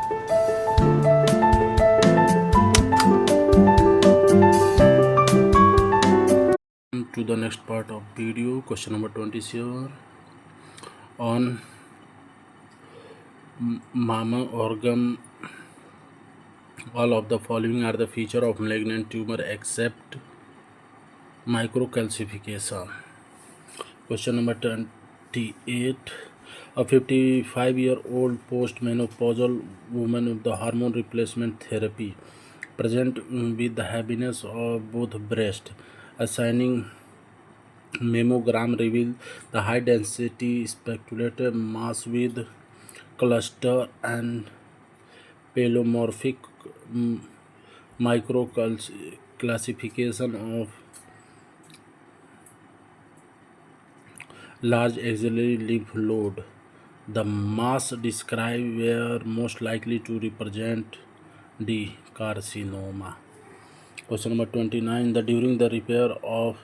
To the next part of video, question number 27 on mama organ. All of the following are the feature of malignant tumor except microcalcification. Question number 28. A 55-year-old postmenopausal woman with the hormone replacement therapy present with the heaviness of both breast. Assigning mammogram revealed the high density speculated mass with cluster and palomorphic mm, microclassification of large axillary lymph node. The mass described were most likely to represent the carcinoma. Question number 29. During the repair of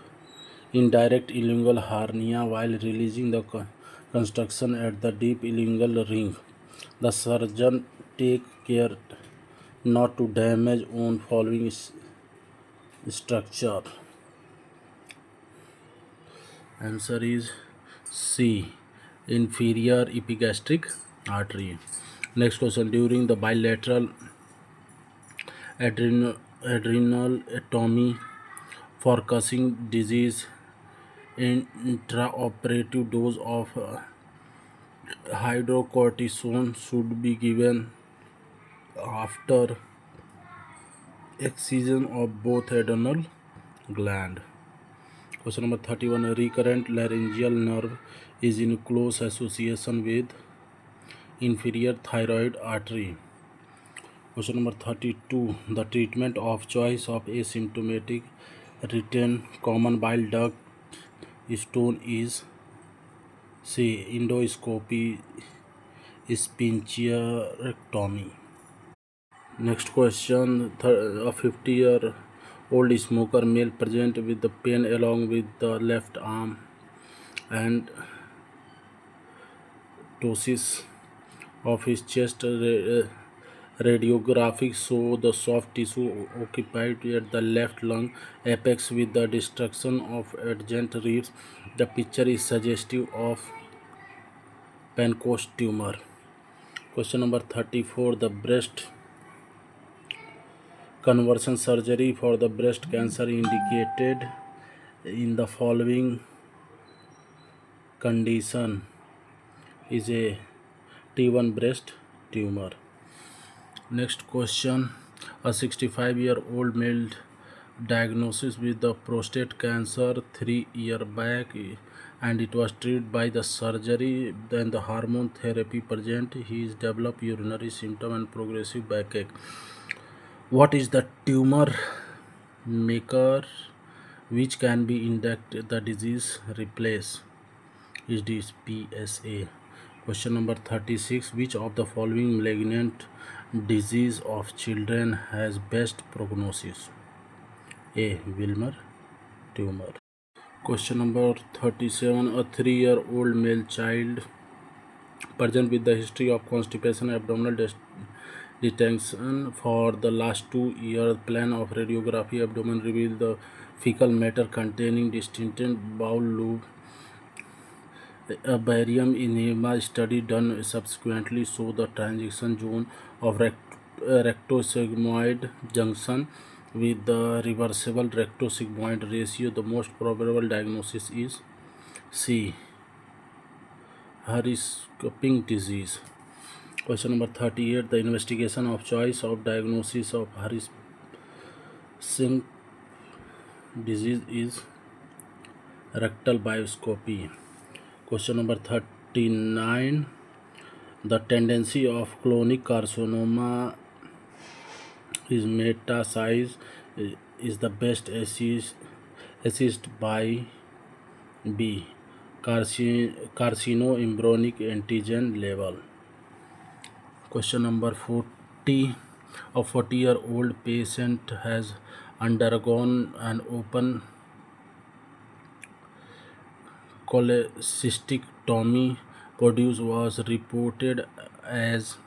indirect illingual hernia while releasing the construction at the deep illingual ring, the surgeon take care not to damage on following structure. Answer is C. Inferior epigastric artery. Next question. During the bilateral adrenalotomy for Cushing disease, intraoperative dose of hydrocortisone should be given after excision of both adrenal gland. Question number 31. A recurrent laryngeal nerve is in close association with inferior thyroid artery. Question number 32. The treatment of choice of asymptomatic retained common bile duct stone is C. Endoscopy sphincterectomy. Next question. A 50-year-old smoker male present with the pain along with the left arm and ptosis of his chest. Radiographics show the soft tissue occupied at the left lung apex with the destruction of adjacent ribs. The picture is suggestive of Pancoast tumor. Question number 34. The breast conversion surgery for the breast cancer indicated in the following condition is a T1 breast tumor. Next question. A 65-year-old male diagnosis with the prostate cancer 3 years back and it was treated by the surgery, then the hormone therapy present. He is developed urinary symptom and progressive backache. What is the tumor maker which can be inducted the disease replace? Is this PSA? Question number 36. Which of the following malignant disease of children has best prognosis? A. Wilmer tumor. Question number 37. A 3-year-old male child present with the history of constipation, abdominal distension for the last 2 years. Plan of radiography abdomen revealed the fecal matter containing distended bowel lobe. A barium enema study done subsequently show the transition zone of rectosigmoid junction with the reversible rectosigmoid ratio. The most probable diagnosis is C. Hirschsprung disease. Question number 38. The investigation of choice of diagnosis of Hirschsprung disease is rectal biopsy. Question number 39. The tendency of chronic carcinoma is metastasize is the best assessed by B. Carcinoembryonic antigen level. Question number 40. A 40-year-old patient has undergone an open cholecystectomy. Produce was reported as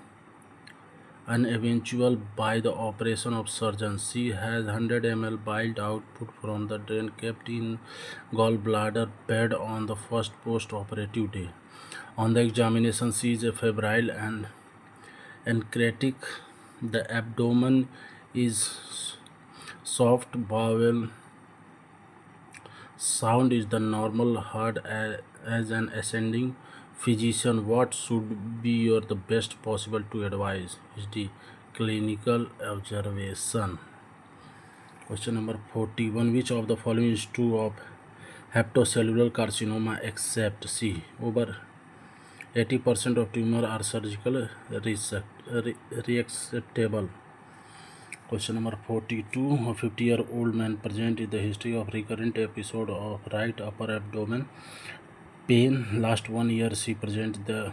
and eventual by the operation of surgeon. She has 100 ml bile output from the drain kept in gallbladder bed on the first post-operative day. On the examination, she is febrile and encratic. The abdomen is soft. Bowel sound is the normal heart as an ascending physician. What should be your the best possible to advise is the clinical observation. Question number 41. Which of the following is true of hepatocellular carcinoma except C? Over 80% of tumor are surgical resectable. Question number 42. A 50-year-old man present with the history of recurrent episode of right upper abdomen pain. Last 1 year she present the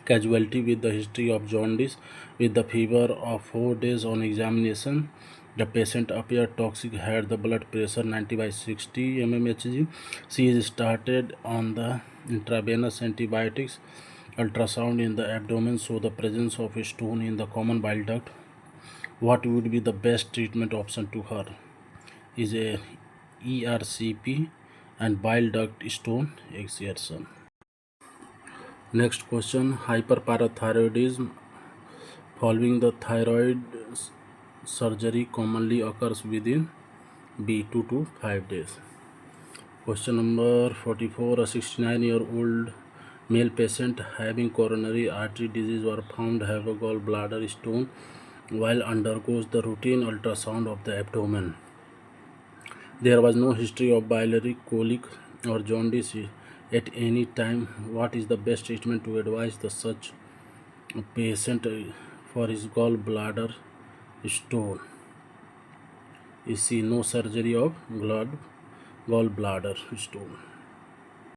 casualty with the history of jaundice with the fever of 4 days. On examination, the patient appeared toxic, had the blood pressure 90/60 mmHg. She is started on the intravenous antibiotics. Ultrasound in the abdomen show the presence of a stone in the common bile duct. What would be the best treatment option to her? Is a ERCP and bile duct stone excision. Next question. Hyperparathyroidism following the thyroid surgery commonly occurs within B 2 to 5 days. Question number 44. A 69-year-old male patient having coronary artery disease was found to have a gallbladder stone while undergoes the routine ultrasound of the abdomen. There was no history of biliary colic or jaundice at any time. What is the best treatment to advise the such patient for his gallbladder stone? You see, no surgery of gallbladder stone.